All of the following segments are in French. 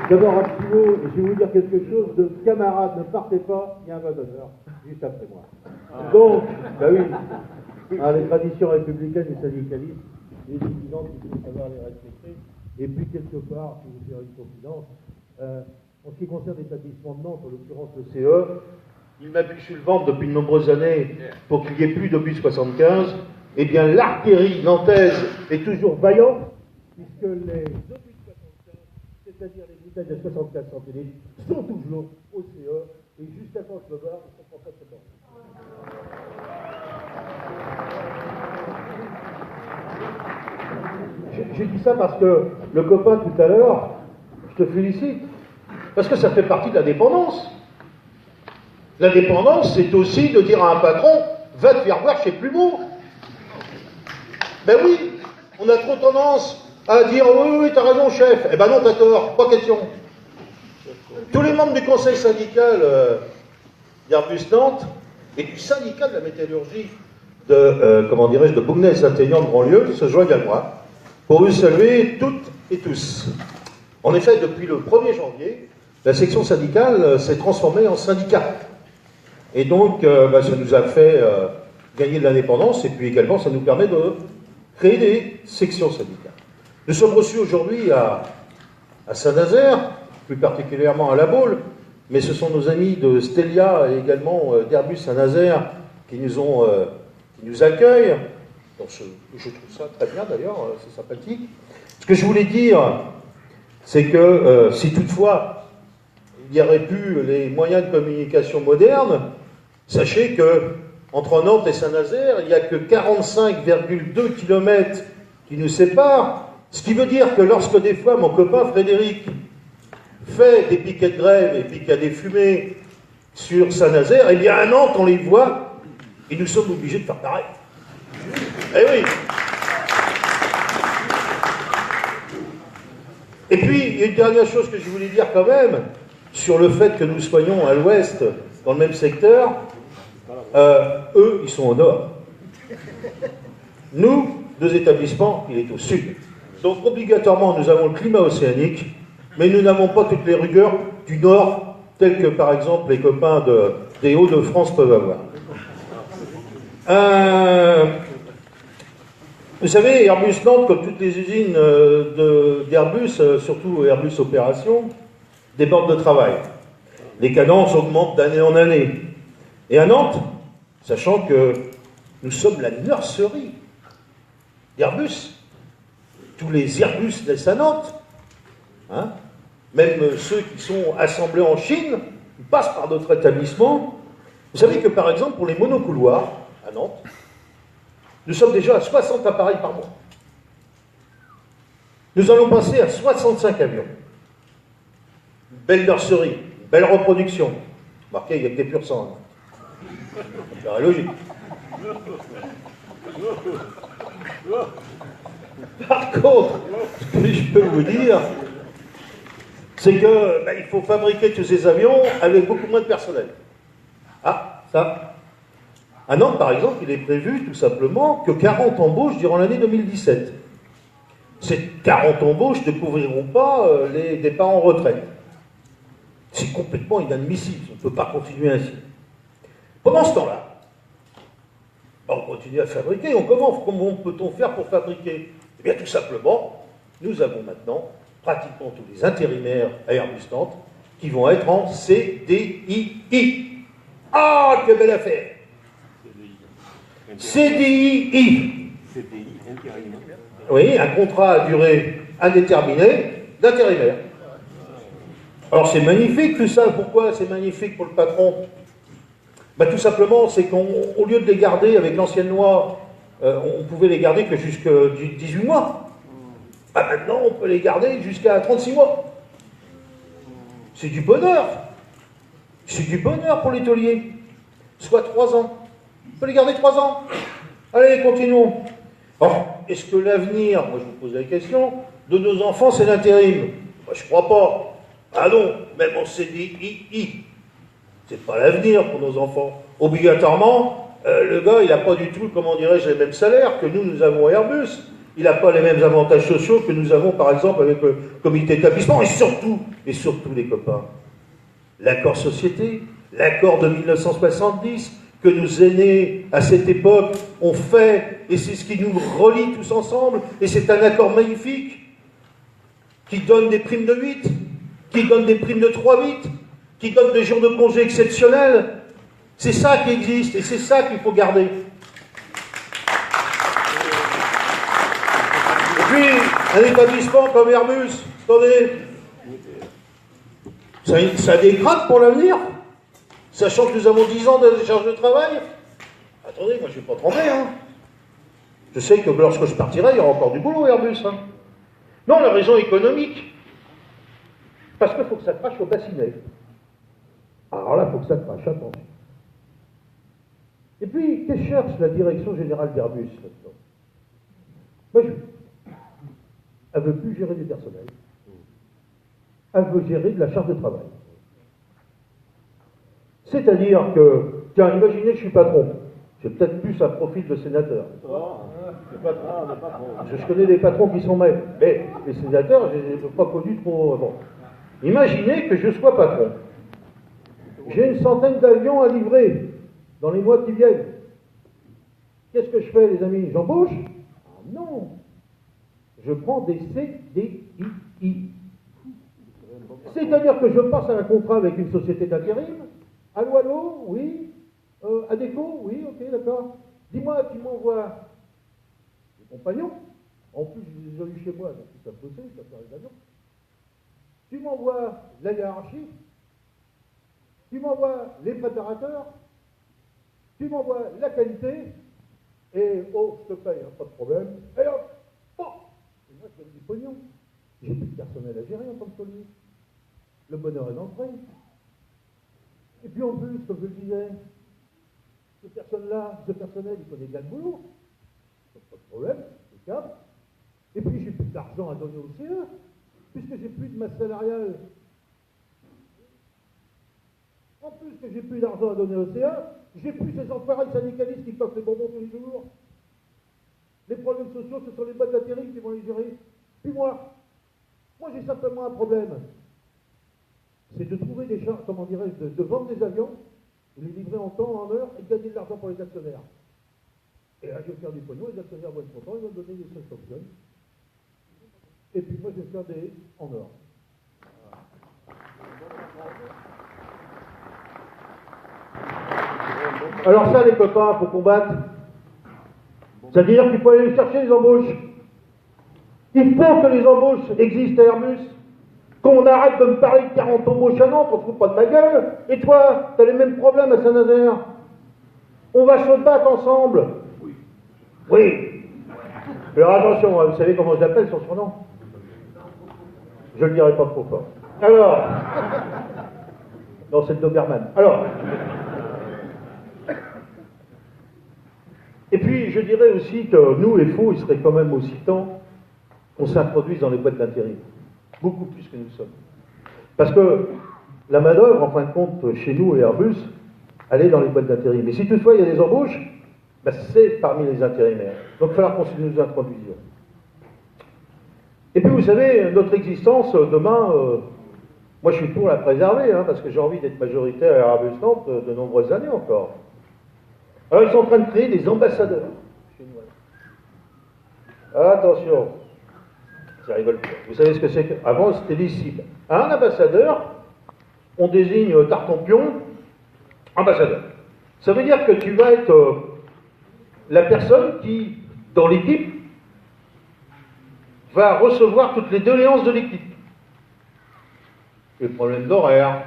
D'abord un petit mot, je vais vous dire quelque chose de camarades, ne partez pas, il y a un vote d'honneur, juste après moi. Donc, bah oui, les traditions républicaines et syndicalistes, les évidents qu'il faut savoir les respecter. Et puis quelque part, si vous faire une confidence, en ce qui concerne l'établissement de Nantes, en l'occurrence le CE, il m'a pu sur le ventre depuis de nombreuses années pour qu'il n'y ait plus d'obus 75. Eh bien, l'artillerie nantaise est toujours vaillante, puisque les obus 75, c'est-à-dire les bouteilles de 64 centilitres, sont toujours au CE, et juste avant le beurre, ils sont en fait dedans. J'ai dit ça parce que le copain tout à l'heure, je te félicite, parce que ça fait partie de la dépendance. La dépendance, c'est aussi de dire à un patron, va te faire voir chez Plumeau. Ben oui, on a trop tendance à dire, oui, t'as raison, chef. Eh ben non, t'as tort, pas question. Tous les membres du conseil syndical d'Airbus Nantes et du syndicat de la métallurgie de Bougnay-Saint-Aignan de Grandlieu se joignent à moi pour vous saluer toutes et tous. En effet, depuis le 1er janvier, la section syndicale s'est transformée en syndicat. Et donc, ça nous a fait gagner de l'indépendance, et puis également, ça nous permet de créer des sections syndicales. Nous sommes reçus aujourd'hui à Saint-Nazaire, plus particulièrement à La Baule, mais ce sont nos amis de Stelia et également d'Airbus Saint-Nazaire qui nous accueillent. Donc, je trouve ça très bien d'ailleurs, c'est sympathique. Ce que je voulais dire, c'est que si toutefois il y aurait pu les moyens de communication modernes, sachez que entre Nantes et Saint-Nazaire, il n'y a que 45,2 km qui nous séparent, ce qui veut dire que lorsque des fois mon copain Frédéric fait des piquets de grève et puis qu'il y a des fumées sur Saint-Nazaire, eh bien à Nantes on les voit et nous sommes obligés de faire pareil. Eh oui. Et puis, il y a une dernière chose que je voulais dire quand même, sur le fait que nous soyons à l'ouest, dans le même secteur, eux, ils sont au nord. Nous, 2 établissements, il est au sud. Donc, obligatoirement, nous avons le climat océanique, mais nous n'avons pas toutes les rigueurs du nord, telles que, par exemple, les copains des Hauts-de-France peuvent avoir. Vous savez, Airbus Nantes, comme toutes les usines d'Airbus, surtout Airbus Opération, débordent de travail. Les cadences augmentent d'année en année. Et à Nantes, sachant que nous sommes la nurserie d'Airbus, tous les Airbus naissent à Nantes, hein, même ceux qui sont assemblés en Chine, ils passent par notre établissement. Vous savez que par exemple, pour les monocouloirs à Nantes, nous sommes déjà à 60 appareils par mois. Nous allons passer à 65 avions. Une belle nurserie, une belle reproduction. Remarquez, il n'y a que des pur sang. Ça paraît logique. Par contre, ce que je peux vous dire, c'est que il faut fabriquer tous ces avions avec beaucoup moins de personnel. Ah, ça. À Nantes, par exemple, il est prévu tout simplement que 40 embauches durant l'année 2017. Ces 40 embauches ne couvriront pas les départs en retraite. C'est complètement inadmissible, on ne peut pas continuer ainsi. Pendant ce temps-là, on continue à fabriquer, on commence. Comment peut-on faire pour fabriquer? Eh bien, tout simplement, nous avons maintenant pratiquement tous les intérimaires à Airbus Nantes qui vont être en CDII. Ah, quelle belle affaire! CDII. Oui, un contrat à durée indéterminée d'intérimaire. Alors c'est magnifique tout ça. Pourquoi c'est magnifique pour le patron? Tout simplement, c'est qu'au lieu de les garder avec l'ancienne loi, on pouvait les garder que jusqu'à 18 mois. Maintenant, on peut les garder jusqu'à 36 mois. C'est du bonheur. C'est du bonheur pour les tauliers. Soit 3 ans. On peut les garder 3 ans. Allez, continuons. Alors, est-ce que l'avenir, moi je vous pose la question, de nos enfants, c'est l'intérim? Je ne crois pas. Ah non, même en CDII. C'est pas l'avenir pour nos enfants. Obligatoirement, le gars, il n'a pas du tout, comment dirais-je, les mêmes salaires que nous avons à Airbus. il n'a pas les mêmes avantages sociaux que nous avons, par exemple, avec le comité d'établissement, et surtout, les copains, l'accord société, l'accord de 1970, que nos aînés, à cette époque, ont fait, et c'est ce qui nous relie tous ensemble, et c'est un accord magnifique, qui donne des primes de 8, qui donne des primes de 3-8, qui donne des jours de congé exceptionnels. C'est ça qui existe, et c'est ça qu'il faut garder. Et puis, un établissement comme Airbus, attendez, ça dégrade pour l'avenir, sachant que nous avons 10 ans de charge de travail. Attendez, moi je ne vais pas trembler, hein. Je sais que lorsque je partirai, il y aura encore du boulot, Airbus. Hein. Non, la raison économique. Parce qu'il faut que ça crache au bassinet. Alors là, il faut que ça crache, attention. Et puis, qu'est-ce que cherche la direction générale d'Airbus maintenant? Moi, elle ne veut plus gérer du personnel. Elle veut gérer de la charge de travail. C'est-à-dire que, tiens, imaginez que je suis patron. J'ai peut-être plus un profil de sénateur. Je connais des patrons qui sont maîtres, mais les sénateurs, je ne les ai pas connus trop avant. Imaginez que je sois patron. J'ai une centaine d'avions à livrer dans les mois qui viennent. Qu'est-ce que je fais, les amis? J'embauche? Ah non. Je prends des CDI. C'est-à-dire que je passe à un contrat avec une société d'intérim. Allô, allô? Oui? Adéco? Oui, ok, d'accord. Dis-moi, tu m'envoies des compagnons. En plus, je les ai eu chez moi, donc ils savent bosser, ils savent faire les avions. Tu m'envoies la hiérarchie. Tu m'envoies les préparateurs. Tu m'envoies la qualité. Et, oh, je te paye, hein, pas de problème. Et hop, bon, et moi, je donne du pognon. J'ai plus de personnel à gérer en tant que taulier. Le bonheur est d'entrée. Et puis en plus, comme je le disais, ce personnel, il connaît bien le boulot. Donc pas de problème, c'est câble. Et puis j'ai plus d'argent à donner au CE, puisque j'ai plus de masse salariale. En plus que j'ai plus d'argent à donner au CA, j'ai plus ces enfoirés syndicalistes qui coffrent les bonbons tous les jours. Les problèmes sociaux, ce sont les boîtes d'intérim qui vont les gérer. Puis moi j'ai simplement un problème. C'est de trouver des charges, comment dirais-je, de vendre des avions, de les livrer en temps, en heure, et de gagner de l'argent pour les actionnaires. Et là, je vais faire du pognon, les actionnaires vont être contents, ils vont me donner des stock options. Et puis moi, je vais faire des en or. Alors ça, les copains, il faut combattre. C'est-à-dire qu'il faut aller chercher les embauches. Il faut que les embauches existent à Airbus. Qu'on arrête de me parler de 40 embauches à Nantes, on se fout pas de ma gueule. Et toi, t'as les mêmes problèmes à Saint-Nazaire. On va se battre ensemble. Oui. Alors attention, vous savez comment je l'appelle son surnom? Je le dirai pas trop fort. Alors. Non, c'est le Doberman. Alors. Et puis, je dirais aussi que nous, les faux, il serait quand même aussi temps qu'on s'introduise dans les boîtes d'intérim. Beaucoup plus que nous sommes. Parce que la main-d'œuvre, en fin de compte, chez nous et Airbus, elle est dans les boîtes d'intérim. Mais si toutefois il y a des embauches, ben c'est parmi les intérimaires. Donc il va falloir qu'on nous introduisions. Et puis vous savez, notre existence, demain, moi je suis pour la préserver, hein, parce que j'ai envie d'être majoritaire à Airbus Nantes de nombreuses années encore. Alors ils sont en train de créer des ambassadeurs chinois. Attention. Ça rigole pas. Vous savez ce que c'est qu'avant, c'était des cibles. Un ambassadeur, on désigne Tartampion, ambassadeur. Ça veut dire que tu vas être la personne qui, dans l'équipe, va recevoir toutes les doléances de l'équipe. Les problèmes d'horaire,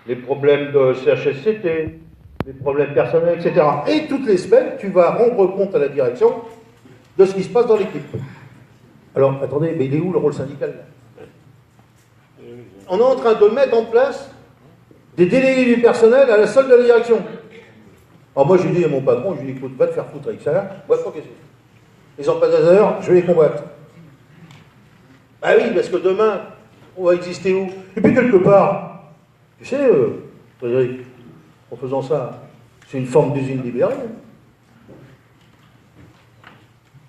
les problèmes de CHSCT, les problèmes personnels, etc. Et toutes les semaines, tu vas rendre compte à la direction de ce qui se passe dans l'équipe. Alors, attendez, mais il est où le rôle syndical là? On est en train de mettre en place des délégués du personnel à la solde de la direction. Alors moi, je lui dis à mon patron, je lui dis, écoute, va te faire foutre avec ça, moi je crois que c'est. Les ambassadeurs, je vais les combattre. Ah oui, parce que demain, on va exister où? Et puis quelque part, tu sais, Frédéric, en faisant ça, c'est une forme d'usine libérée.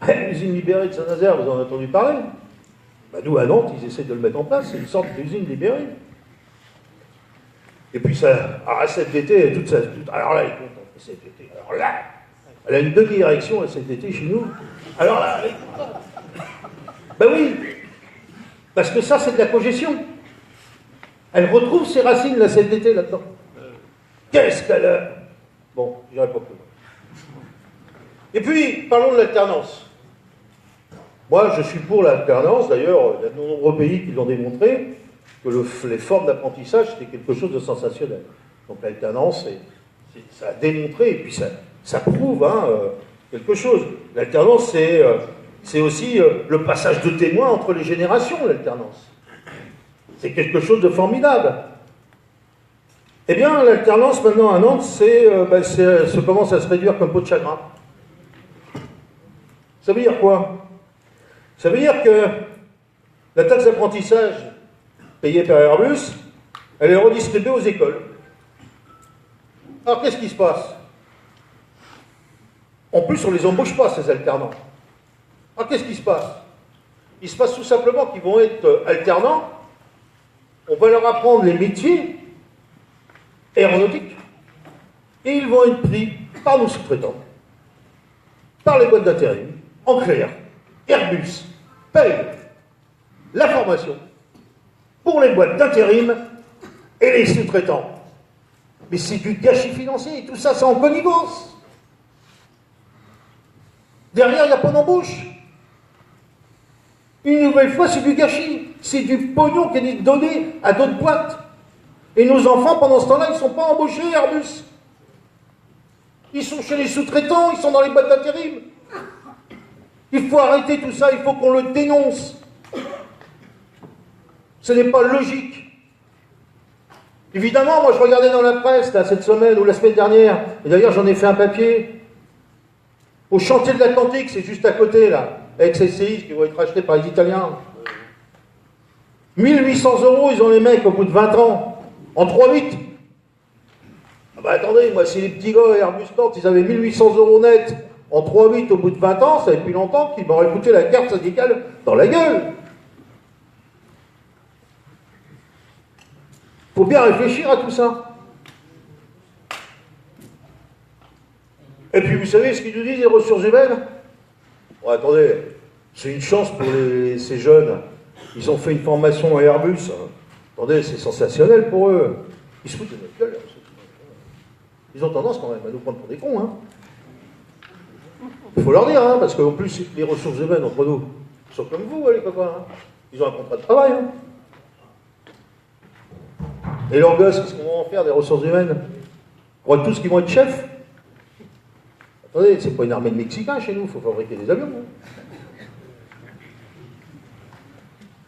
L'usine libérée de Saint-Nazaire, vous en avez entendu parler? Ben, nous, à Nantes, ils essaient de le mettre en place, c'est une sorte d'usine libérée. Et puis, ça, la CFDT, toute ça. Alors là, elle est contente, la CFDT. Alors là, elle a une demi-érection, la CFDT, chez nous. Alors là, elle est contente. Ben oui, parce que ça, c'est de la cogestion. Elle retrouve ses racines, la CFDT, là-dedans. Qu'est-ce qu'elle a? Bon, je n'irai pas plus loin. Et puis, parlons de l'alternance. Moi, je suis pour l'alternance. D'ailleurs, il y a de nombreux pays qui l'ont démontré, que les formes d'apprentissage, c'était quelque chose de sensationnel. Donc l'alternance, ça a démontré, et puis ça prouve quelque chose. L'alternance, c'est aussi le passage de témoins entre les générations, l'alternance. C'est quelque chose de formidable. Eh bien, l'alternance, maintenant, à Nantes, ça commence à se réduire comme peau de chagrin. Ça veut dire quoi? Ça veut dire que la taxe d'apprentissage payée par Airbus, elle est redistribuée aux écoles. Alors, qu'est-ce qui se passe? En plus, on ne les embauche pas, ces alternants. Alors, qu'est-ce qui se passe? Il se passe tout simplement qu'ils vont être alternants, on va leur apprendre les métiers aéronautiques, et ils vont être pris par nos sous-traitants, par les boîtes d'intérim. En clair, Airbus paye la formation pour les boîtes d'intérim et les sous-traitants. Mais c'est du gâchis financier, et tout ça, c'est en connivence. Derrière, il n'y a pas d'embauche. Une nouvelle fois, c'est du gâchis. C'est du pognon qui est donné à d'autres boîtes. Et nos enfants, pendant ce temps-là, ils ne sont pas embauchés, Airbus. Ils sont chez les sous-traitants, ils sont dans les boîtes d'intérim. Il faut arrêter tout ça, il faut qu'on le dénonce. Ce n'est pas logique. Évidemment, moi je regardais dans la presse là, cette semaine ou la semaine dernière, et d'ailleurs j'en ai fait un papier, au chantier de l'Atlantique, c'est juste à côté là, avec ces CI qui vont être achetés par les Italiens. 1800 €, ils ont les mecs au bout de 20 ans, en 3-8. Ah bah attendez, moi si les petits gars Airbus Nantes, ils avaient 1800 € net, en 3-8 au bout de 20 ans, ça fait depuis longtemps qu'ils m'auraient foutu la carte syndicale dans la gueule. Il faut bien réfléchir à tout ça. Et puis vous savez ce qu'ils nous disent, les ressources humaines? Bon, attendez, c'est une chance pour ces jeunes. Ils ont fait une formation à Airbus. Attendez, c'est sensationnel pour eux. Ils se foutent de notre gueule. Ils ont tendance quand même à nous prendre pour des cons. Hein. Il faut leur dire, hein, parce qu'en plus, les ressources humaines entre nous sont comme vous, les copains. Hein. Ils ont un contrat de travail. Hein. Et leurs gosses, qu'est-ce qu'on va en faire des ressources humaines? On croit tous qu'ils vont être chefs. Attendez, c'est pas une armée de Mexicains chez nous, il faut fabriquer des avions. Hein.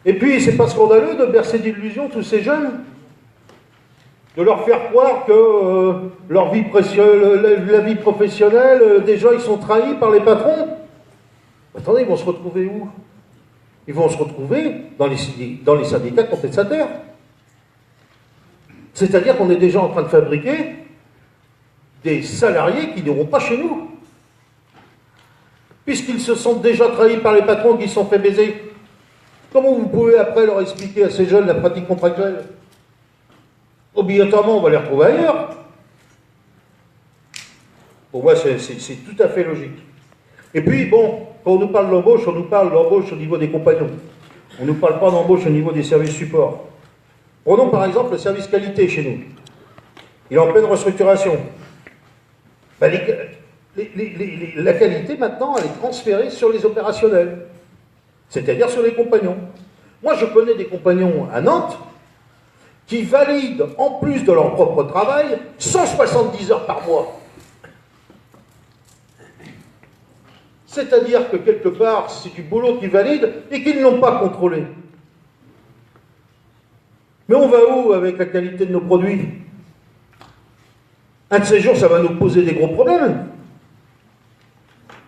Et puis, c'est pas scandaleux de bercer d'illusions tous ces jeunes, de leur faire croire que leur vie précieuse, la vie professionnelle, déjà ils sont trahis par les patrons. Attendez, ils vont se retrouver où? Ils vont se retrouver dans les syndicats contestataires. C'est-à-dire qu'on est déjà en train de fabriquer des salariés qui n'iront pas chez nous, puisqu'ils se sentent déjà trahis par les patrons qui se sont fait baiser. Comment vous pouvez après leur expliquer à ces jeunes la pratique contractuelle? Obligatoirement, on va les retrouver ailleurs. Pour moi, c'est tout à fait logique. Et puis, bon, quand on nous parle d'embauche, on nous parle d'embauche au niveau des compagnons. On ne nous parle pas d'embauche au niveau des services supports. Prenons par exemple le service qualité chez nous. Il est en pleine restructuration. Ben, la qualité, maintenant, elle est transférée sur les opérationnels. C'est-à-dire sur les compagnons. Moi, je connais des compagnons à Nantes qui valident, en plus de leur propre travail, 170 heures par mois. C'est-à-dire que quelque part, c'est du boulot qu'ils valident et qu'ils ne l'ont pas contrôlé. Mais on va où avec la qualité de nos produits? Un de ces jours, ça va nous poser des gros problèmes.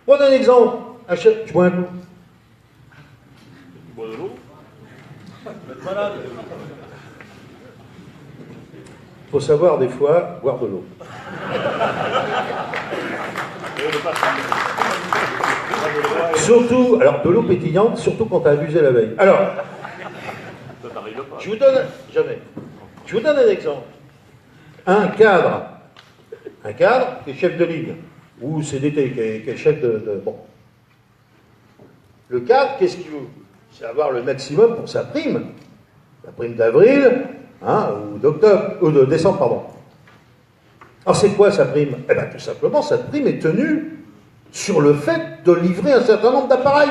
Prenez un exemple. Je bois un coup. Tu bois de l'eau? Tu vas être malade. Il faut savoir, des fois, boire de l'eau. Surtout, alors de l'eau pétillante, surtout quand tu as abusé la veille. Alors, Ça t'arrive pas. je vous donne, jamais. Je vous donne un exemple. Un cadre qui est chef de ligne, ou CDT, qui est chef de. Bon. Le cadre, qu'est-ce qu'il veut? C'est avoir le maximum pour sa prime. La prime d'avril, hein, ou d'octobre, ou de décembre, pardon. Alors c'est quoi sa prime? Eh bien tout simplement, sa prime est tenue sur le fait de livrer un certain nombre d'appareils.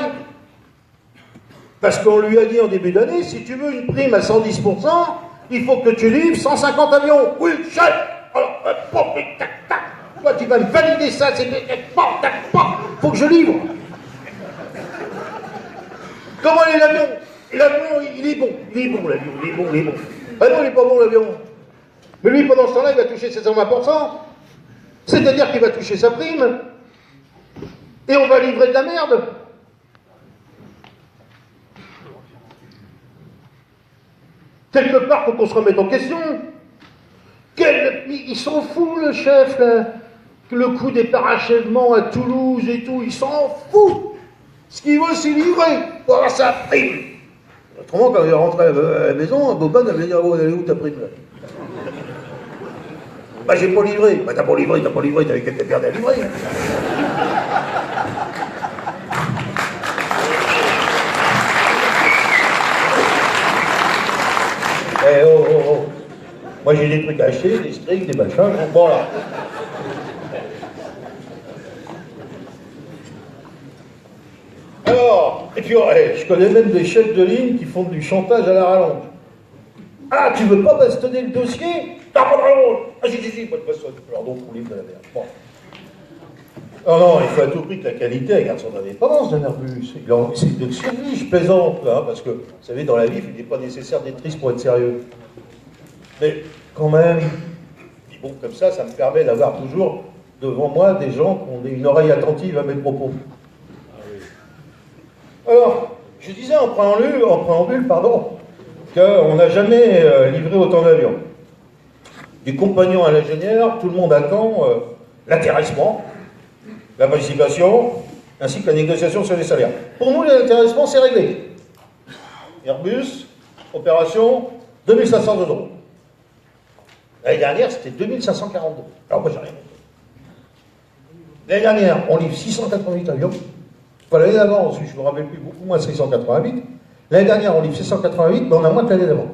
Parce qu'on lui a dit en début d'année, si tu veux une prime à 110%, il faut que tu livres 150 avions. Oui, chef. Alors, tac, tac. Toi, tu vas me valider ça, c'est faut que je livre. Comment est l'avion? L'avion, il est bon, l'avion, il est bon. Ah non, il n'est pas bon, l'avion. Mais lui, pendant ce temps-là, il va toucher ses 120%. C'est-à-dire qu'il va toucher sa prime. Et on va livrer de la merde. Quelque part, il faut qu'on se remette en question. Il s'en fout, le chef, là. Le coup des parachèvements à Toulouse et tout, il s'en fout. Ce qu'il veut, c'est livrer pour avoir sa prime. Autrement, quand il rentrait à la maison, Boban avait dit, oh, elle est où ta prime, là? Bah, j'ai pas livré. Bah, t'as pas livré, t'avais qu'à te faire à livrer. Eh, oh. Moi, j'ai des trucs à acheter, des strings, des machins, bon, là. Alors, et puis, je connais même des chefs de ligne qui font du chantage à la rallonge. Ah, tu veux pas bastonner le dossier? T'as pas de rallonge. Ah, si, pas de bastonne. Alors donc, on livre de la merde. Bon. Non, il faut à tout prix que la qualité, elle garde son indépendance d'un Airbus. C'est de survie, je plaisante, là, parce que, vous savez, dans la vie, il n'est pas nécessaire d'être triste pour être sérieux. Mais, quand même, puis bon, comme ça me permet d'avoir toujours devant moi des gens qui ont une oreille attentive à mes propos. Alors, je disais en préambule, qu'on n'a jamais livré autant d'avions. Du compagnon à l'ingénieur, tout le monde attend l'intéressement, la participation, ainsi que la négociation sur les salaires. Pour nous, l'intéressement, c'est réglé. Airbus, opération, 2500 €. L'année dernière, c'était 2542. Alors moi, j'ai rien. L'année dernière, on livre 688 avions. Enfin, l'année d'avant, je ne me rappelle plus, beaucoup moins 688. L'année dernière, on livre 688, mais on a moins que l'année d'avant.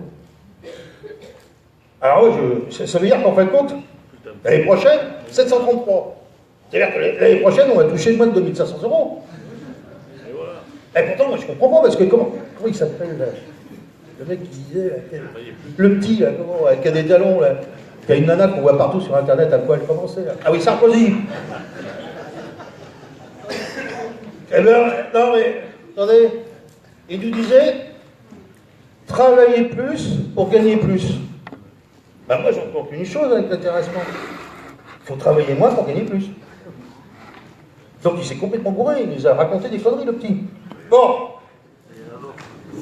Alors oui, ça veut dire qu'en fin de compte, l'année prochaine, 733. C'est-à-dire que l'année prochaine, on va toucher moins de 2500 €. Et pourtant, moi, je ne comprends pas, parce que comment il s'appelle, le mec qui disait, le petit, là, qui a des talons, là, qui a une nana qu'on voit partout sur Internet, à quoi elle commençait, là. Ah oui, Sarkozy. Eh bien, non mais, attendez, il nous disait, travailler plus pour gagner plus. Ben moi, j'entends qu'une chose avec l'intéressement. Il faut travailler moins pour gagner plus. Donc il s'est complètement bourré, il nous a raconté des conneries, le petit. Bon,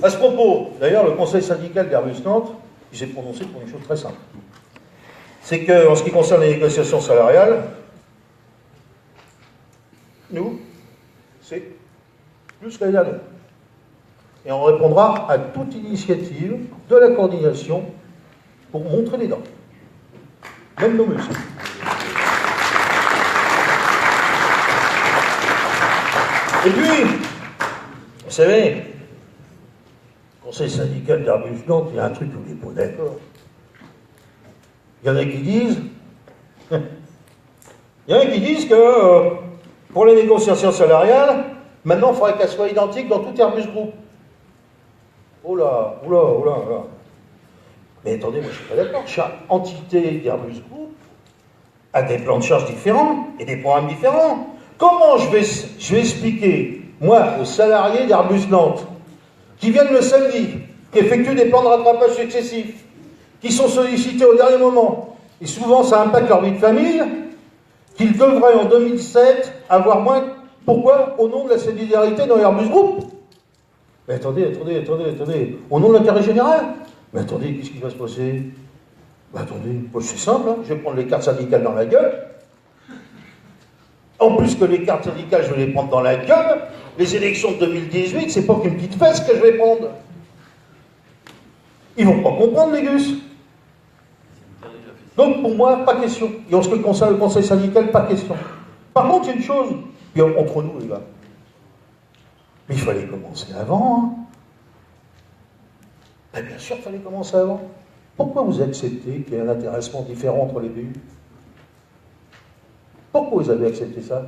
à ce propos, d'ailleurs, le conseil syndical d'Airbus Nantes, il s'est prononcé pour une chose très simple. C'est qu'en ce qui concerne les négociations salariales, nous, c'est plus l'année dernière. Et on répondra à toute initiative de la coordination pour montrer les dents. Même nos messieurs. Et puis, vous savez, le conseil syndical d'Airbus Nantes, il y a un truc où il n'est pas d'accord. Il y en a qui disent que pour les négociations salariales, maintenant, il faudrait qu'elles soient identiques dans tout Airbus Group. Oh là. Mais attendez, moi je ne suis pas d'accord. Chaque entité d'Airbus Group a des plans de charge différents et des programmes différents. Comment je vais expliquer, moi, aux salariés d'Airbus Nantes, qui viennent le samedi, qui effectuent des plans de rattrapage successifs, qui sont sollicités au dernier moment, et souvent ça impacte leur vie de famille, qu'ils devraient en 2007 avoir moins. Pourquoi? Au nom de la solidarité dans Airbus Group. Mais attendez. Au nom de l'intérêt général. Mais attendez, qu'est-ce qui va se passer? Attendez, c'est simple, hein. Je vais prendre les cartes syndicales dans la gueule. En plus que les cartes syndicales, je vais les prendre dans la gueule. Les élections de 2018, c'est pas qu'une petite fesse que je vais prendre. Ils vont pas comprendre, les gus. Donc, pour moi, pas question. Et en ce qui concerne le conseil syndical, pas question. Par contre, il y a une chose, et entre nous, les gars, mais il fallait commencer avant, hein. Ben, bien sûr, il fallait commencer avant. Pourquoi vous acceptez qu'il y ait un intéressement différent entre les BU? Pourquoi vous avez accepté ça?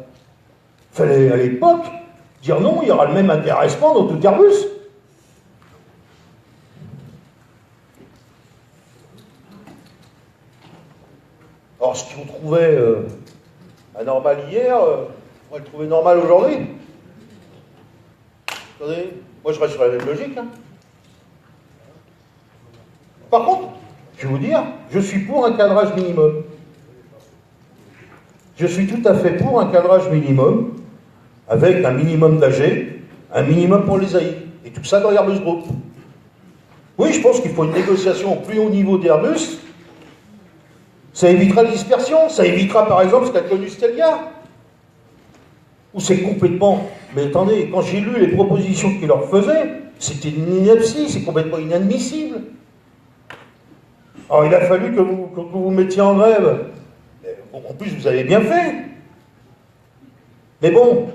Il fallait, à l'époque, dire non, il y aura le même intéressement dans tout Airbus. Alors, ce que vous trouvez anormal hier, on va le trouver normal aujourd'hui. Attendez, moi je reste sur la même logique. Hein. Par contre, je vais vous dire, je suis pour un cadrage minimum. Je suis tout à fait pour un cadrage minimum, avec un minimum d'AG, un minimum pour les AI. Et tout ça dans l'Airbus Group. Oui, je pense qu'il faut une négociation au plus haut niveau d'Airbus. Ça évitera la dispersion, ça évitera par exemple ce qu'a connu Stelia. Où c'est complètement... Mais attendez, quand j'ai lu les propositions qu'il leur faisait, c'était une ineptie, c'est complètement inadmissible. Alors il a fallu que vous mettiez en grève. Mais, bon, en plus, vous avez bien fait. Mais bon,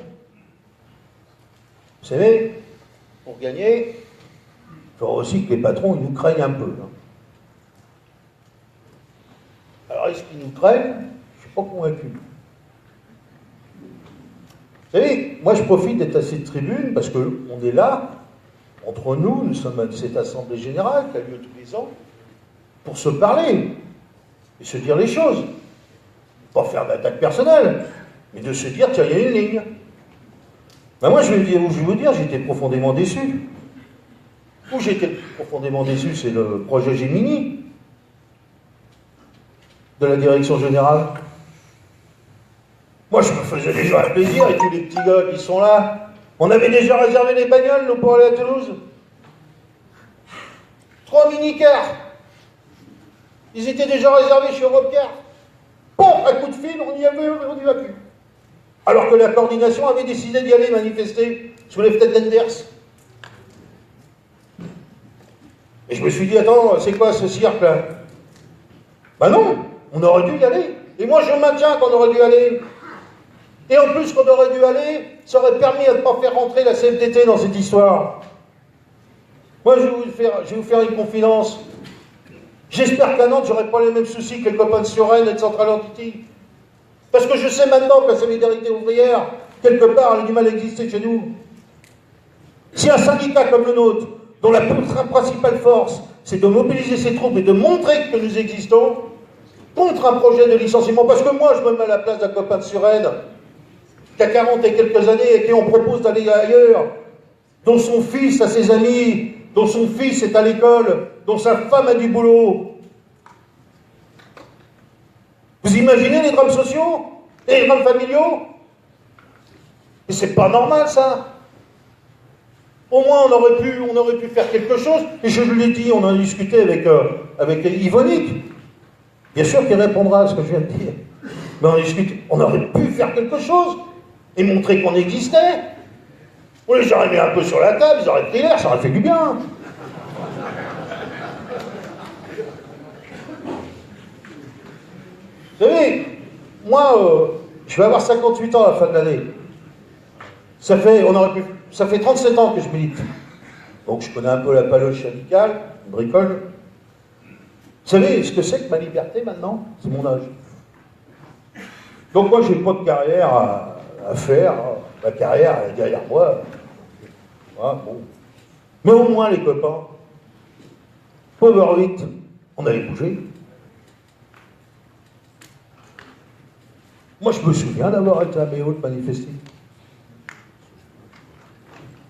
vous savez, pour gagner, il faut aussi que les patrons ils nous craignent un peu. Hein. Alors, est-ce qu'ils nous craignent? Je ne suis pas convaincu. Vous savez, moi je profite d'être à cette tribune parce qu'on est là, entre nous, nous sommes à cette assemblée générale qui a lieu tous les ans, pour se parler et se dire les choses. Pas faire d'attaque personnelle, mais de se dire, tiens, il y a une ligne. Ben moi je vais vous dire, j'étais profondément déçu. Où j'étais profondément déçu, c'est le projet Gemini de la direction générale. Moi, je me faisais déjà un plaisir, et tous les petits gars qui sont là, on avait déjà réservé les bagnoles, nous, pour aller à Toulouse. 3 mini-cars. Ils étaient déjà réservés chez Europcar. Bon, un coup de fil, on y va plus. Alors que la coordination avait décidé d'y aller manifester sous les fenêtres d'Enders. Et je me suis dit, attends, c'est quoi ce cirque-là? Ben non, on aurait dû y aller. Et moi, je maintiens qu'on aurait dû aller. Et en plus qu'on aurait dû aller, ça aurait permis de ne pas faire rentrer la CFDT dans cette histoire. Moi, je vais vous faire une confidence. J'espère qu'à Nantes, j'aurai pas les mêmes soucis que les copains de Suresnes et de Central Entity. Parce que je sais maintenant que la solidarité ouvrière, quelque part, elle a du mal à exister chez nous. Si un syndicat comme le nôtre, dont la principale force, c'est de mobiliser ses troupes et de montrer que nous existons, contre un projet de licenciement, parce que moi, je me mets à la place d'un copain de Suresnes, qui a 40 et quelques années et qui on propose d'aller ailleurs, dont son fils a ses amis, dont son fils est à l'école, dont sa femme a du boulot. Vous imaginez les drames sociaux et les drames familiaux? Et c'est pas normal, ça. Au moins, on aurait pu faire quelque chose, et je l'ai dit, on en a discuté avec Yvonique. Bien sûr qu'il répondra à ce que je viens de dire. Mais on aurait pu faire quelque chose, et montrer qu'on existait. Oui, j'aurais mis un peu sur la table, ils auraient pris l'air, ça aurait fait du bien. Vous savez, moi, je vais avoir 58 ans à la fin de l'année. Ça fait 37 ans que je milite. Donc je connais un peu la paloche syndicale, je bricole. Vous savez ce que c'est que ma liberté maintenant? C'est mon âge. Donc moi, j'ai pas de carrière à faire. Ma carrière est derrière moi. Ah, bon. Mais au moins, les copains, Power 8, on avait bougé. Moi, je me souviens d'avoir été à Méo de manifester.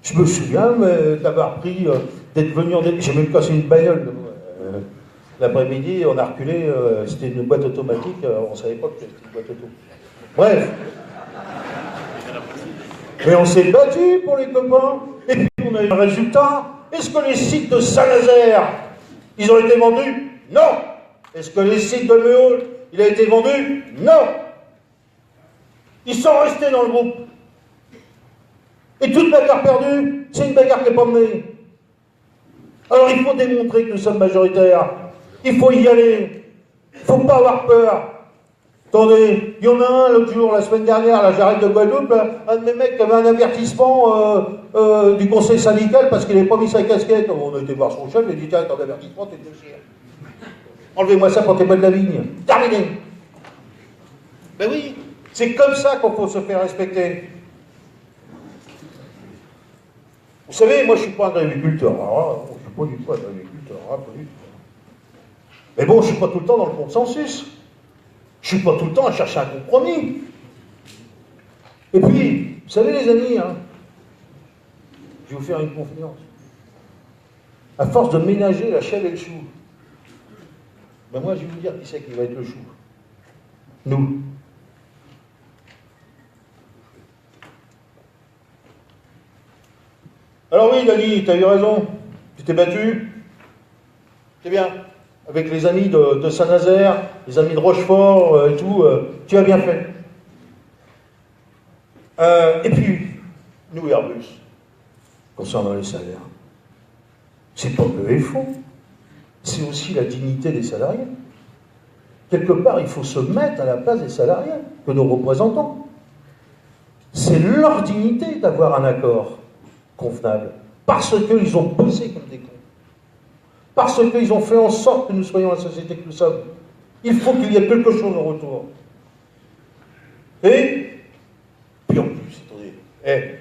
Je me souviens d'avoir pris, d'être venu en... J'ai même cassé une bagnole. L'après-midi, on a reculé, c'était une boîte automatique, on ne savait pas que c'était une boîte auto. Bref. Mais on s'est battu pour les copains, et puis on a eu un résultat. Est-ce que les sites de Saint-Nazaire, ils ont été vendus? Non. Est-ce que les sites de Méo, il a été vendu? Non. Ils sont restés dans le groupe. Et toute bagarre perdue, c'est une bagarre qui n'est pas menée. Alors il faut démontrer que nous sommes majoritaires. Il faut y aller. Il ne faut pas avoir peur. Attendez, il y en a un l'autre jour, la semaine dernière, là j'arrête de Guadeloupe, un de mes mecs qui avait un avertissement du conseil syndical parce qu'il n'avait pas mis sa casquette. On a été voir son chef, il a dit tiens, ton avertissement, t'es de chien. Enlevez-moi ça quand t'es pas de la vigne. Terminé. Ben oui, c'est comme ça qu'on faut se faire respecter. Vous savez, moi je ne suis pas un agriculteur. Alors, je ne suis pas du tout un agriculteur. Pas du tout. Mais bon, je ne suis pas tout le temps dans le consensus. Je ne suis pas tout le temps à chercher un compromis. Et puis, vous savez les amis, hein, je vais vous faire une confidence. À force de ménager la chèvre et le chou, ben moi je vais vous dire qui c'est qui va être le chou. Nous. Alors oui, Dani, tu as eu raison. Tu t'es battu. C'est bien. Avec les amis de Saint-Nazaire, les amis de Rochefort et tout, tu as bien fait. Et puis, nous, Airbus, concernant les salaires, c'est pas peu et faux. C'est aussi la dignité des salariés. Quelque part, il faut se mettre à la place des salariés que nous représentons. C'est leur dignité d'avoir un accord convenable, parce qu'ils ont bossé comme des cons, parce qu'ils ont fait en sorte que nous soyons la société que nous sommes. Il faut qu'il y ait quelque chose en retour. Et puis en plus, attendez,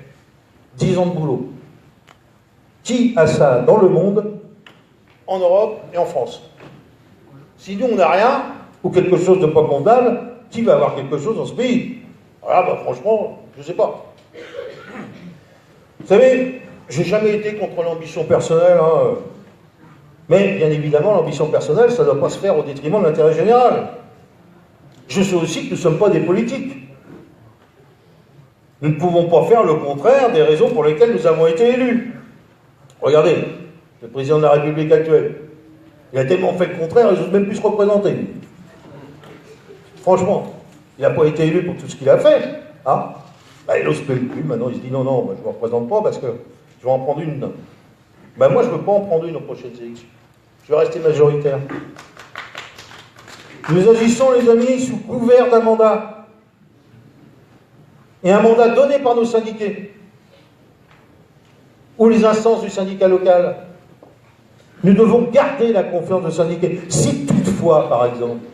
10 ans de boulot. Qui a ça dans le monde, en Europe et en France? Si nous on n'a rien, ou quelque chose de pas convenable, qui va avoir quelque chose dans ce pays? Voilà, bah franchement, je ne sais pas. Vous savez, j'ai jamais été contre l'ambition personnelle, hein. Mais bien évidemment, l'ambition personnelle, ça ne doit pas se faire au détriment de l'intérêt général. Je sais aussi que nous ne sommes pas des politiques. Nous ne pouvons pas faire le contraire des raisons pour lesquelles nous avons été élus. Regardez, le président de la République actuelle, il a tellement fait le contraire, il n'ose même plus se représenter. Franchement, il n'a pas été élu pour tout ce qu'il a fait, hein. Bah, il n'ose plus, maintenant il se dit non, moi, je ne me représente pas parce que je vais en prendre une. Bah, moi je ne veux pas en prendre une aux prochaines élections. Je vais rester majoritaire. Nous agissons, les amis, sous couvert d'un mandat. Et un mandat donné par nos syndiqués, ou les instances du syndicat local. Nous devons garder la confiance de syndiqués. Si toutefois, par exemple,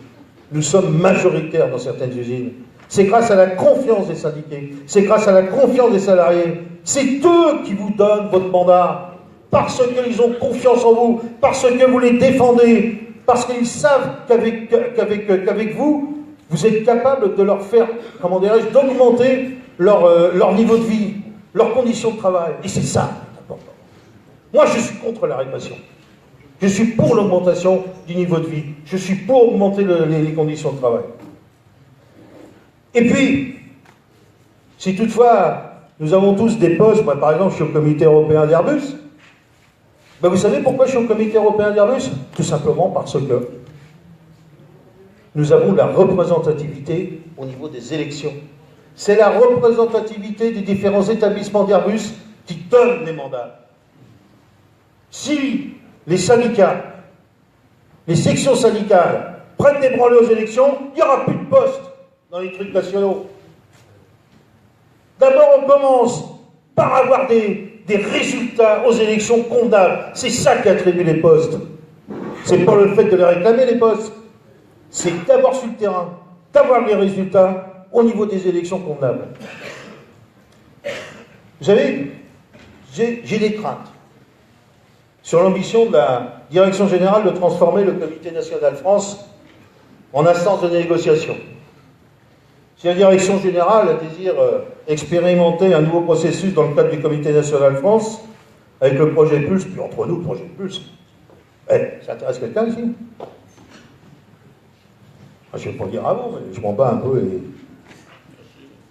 nous sommes majoritaires dans certaines usines, c'est grâce à la confiance des syndiqués, c'est grâce à la confiance des salariés. C'est eux qui vous donnent votre mandat, parce qu'ils ont confiance en vous, parce que vous les défendez, parce qu'ils savent qu'avec vous, vous êtes capable de leur faire, comment dirais-je, d'augmenter leur niveau de vie, leurs conditions de travail. Et c'est ça important. Moi, je suis contre la répression. Je suis pour l'augmentation du niveau de vie. Je suis pour augmenter les conditions de travail. Et puis, si toutefois, nous avons tous des postes, moi par exemple, je suis au comité européen d'Airbus, ben vous savez pourquoi je suis au comité européen d'Airbus? Tout simplement parce que nous avons de la représentativité au niveau des élections. C'est la représentativité des différents établissements d'Airbus qui donnent les mandats. Si les syndicats, les sections syndicales prennent des branlées aux élections, il n'y aura plus de postes dans les trucs nationaux. D'abord, on commence par avoir des résultats aux élections convenables. C'est ça qui attribue les postes. C'est pas le fait de les réclamer, les postes. C'est d'avoir sur le terrain, d'avoir les résultats au niveau des élections convenables. Vous savez, j'ai des craintes sur l'ambition de la Direction Générale de transformer le Comité National France en instance de négociation. Si la Direction Générale désire expérimenter un nouveau processus dans le cadre du Comité National France, avec le projet Pulse, puis entre nous, le projet Pulse, ça intéresse quelqu'un ici? Je ne vais pas le dire avant, mais je m'en bats un peu et...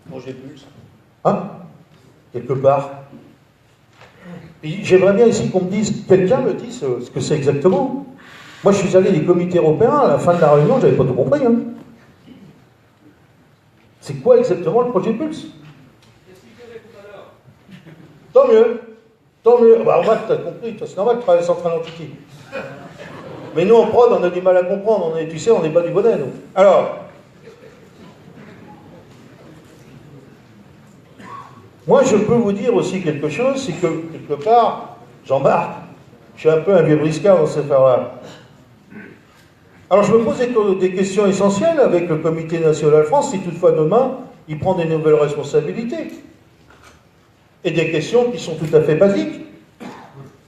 Projet Pulse. Hein? Quelque part. J'aimerais bien ici qu'on me dise, quelqu'un me dise ce que c'est exactement. Moi, je suis allé des comités européens, à la fin de la réunion, je n'avais pas tout compris. Hein. C'est quoi exactement le projet Pulse? Tant mieux. Tant mieux. Bah, en maths, t'as compris, c'est normal de travailler central entity. Mais nous, en prod, on a du mal à comprendre. Tu sais, on n'est pas du bonnet, nous. Alors, moi, je peux vous dire aussi quelque chose, c'est que, quelque part, Jean-Marc, je suis un peu un vieux briscard dans cette affaire-là. Alors, je me pose des questions essentielles avec le Comité national France, si toutefois demain, il prend des nouvelles responsabilités. Et des questions qui sont tout à fait basiques.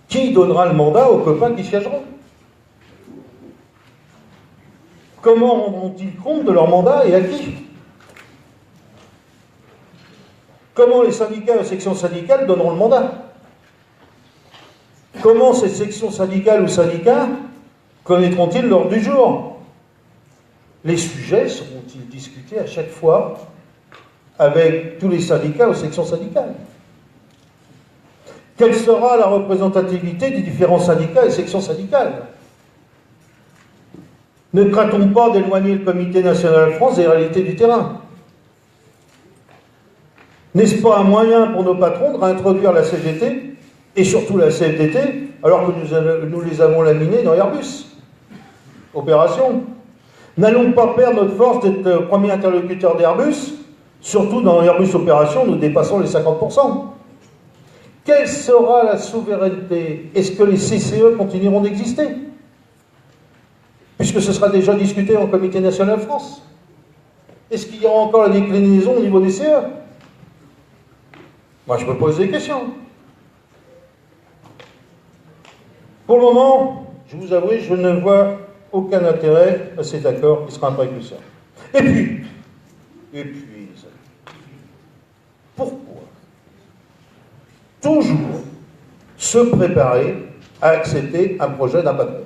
Qui donnera le mandat aux copains qui siégeront? Comment rendront-ils compte de leur mandat et à qui? Comment les syndicats et les sections syndicales donneront le mandat? Comment ces sections syndicales ou syndicats connaîtront-ils l'ordre du jour? Les sujets seront-ils discutés à chaque fois avec tous les syndicats ou sections syndicales? Quelle sera la représentativité des différents syndicats et sections syndicales? Ne craint-on pas d'éloigner le Comité national France des réalités du terrain? N'est-ce pas un moyen pour nos patrons de réintroduire la CGT et surtout la CFDT alors que nous les avons laminés dans Airbus? Opération. N'allons pas perdre notre force d'être le premier interlocuteur d'Airbus, surtout dans Airbus Opération, nous dépassons les 50%. Quelle sera la souveraineté? Est-ce que les CCE continueront d'exister? Puisque ce sera déjà discuté en Comité national France. Est-ce qu'il y aura encore la déclinaison au niveau des CE? Moi, je me pose des questions. Pour le moment, je vous avoue, je ne vois aucun intérêt à cet accord qui sera imprécurseur. Et puis, pourquoi toujours se préparer à accepter un projet d'un patron?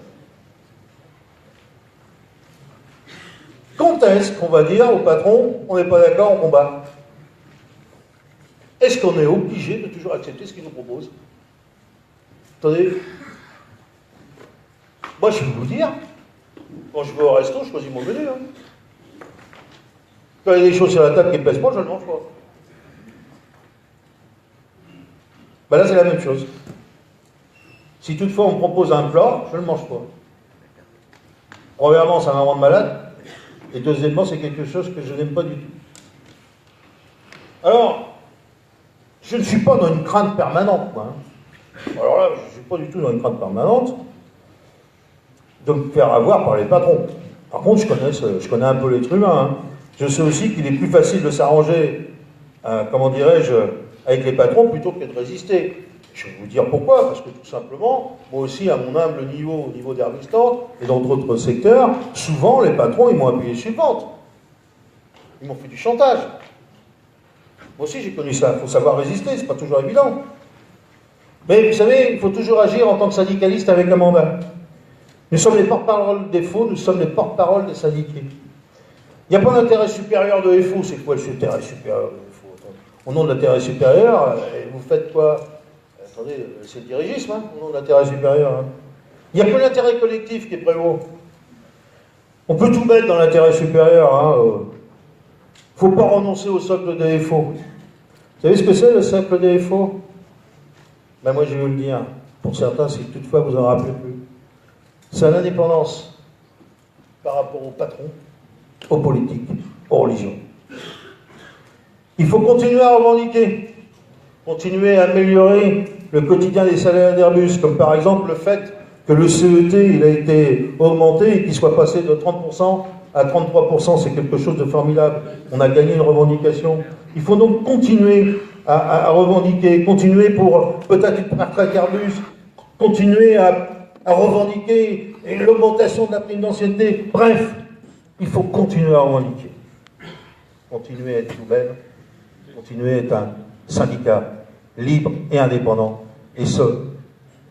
Quand est-ce qu'on va dire au patron, on n'est pas d'accord, on combat? Est-ce qu'on est obligé de toujours accepter ce qu'il nous propose? Attendez, moi je vais vous dire, quand je vais au resto, je choisis mon menu. Hein. Quand il y a des choses sur la table qui ne me plaisent pas, je ne le mange pas. Ben là, c'est la même chose. Si toutefois on me propose un plat, je ne le mange pas. Premièrement, ça va me rendre malade. Et deuxièmement, c'est quelque chose que je n'aime pas du tout. Alors, je ne suis pas dans une crainte permanente, moi. Alors là, je ne suis pas du tout dans une crainte permanente de me faire avoir par les patrons. Par contre, je connais un peu l'être humain. Hein. Je sais aussi qu'il est plus facile de s'arranger, comment dirais-je, avec les patrons plutôt que de résister. Je vais vous dire pourquoi, parce que tout simplement, moi aussi, à mon humble niveau, au niveau d'Airbus et dans d'autres secteurs, souvent, les patrons, ils m'ont appuyé sur le ventre. Ils m'ont fait du chantage. Moi aussi, j'ai connu ça. Il faut savoir résister, c'est pas toujours évident. Mais vous savez, il faut toujours agir en tant que syndicaliste avec un mandat. Nous sommes les porte-parole des faux, nous sommes les porte-parole des syndiqués. Il n'y a pas d'intérêt supérieur de FO. C'est quoi l'intérêt supérieur de FO? Au nom de l'intérêt supérieur, vous faites quoi? Attendez, c'est le dirigisme, hein, au nom de l'intérêt supérieur. Hein. Il n'y a que l'intérêt collectif qui est prévaut. On peut tout mettre dans l'intérêt supérieur. Il ne faut pas renoncer au socle des FO. Vous savez ce que c'est le socle des FO? Ben moi je vais vous le dire. Pour certains, si toutefois vous en rappelez plus. C'est l'indépendance par rapport aux patrons, aux politiques, aux religions. Il faut continuer à revendiquer, continuer à améliorer le quotidien des salariés d'Airbus, comme par exemple le fait que le CET il a été augmenté et qu'il soit passé de 30% à 33%, c'est quelque chose de formidable. On a gagné une revendication. Il faut donc continuer à revendiquer, continuer pour peut-être une retraite Airbus, continuer à revendiquer l'augmentation de la prime d'ancienneté. Bref, il faut continuer à revendiquer. Continuer à être nous-mêmes, continuer à être un syndicat libre et indépendant, et ce,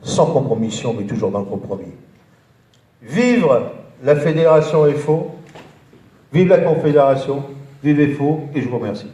sans compromission, mais toujours dans le compromis. Vivre la fédération FO, vive la confédération, vive FO, et je vous remercie.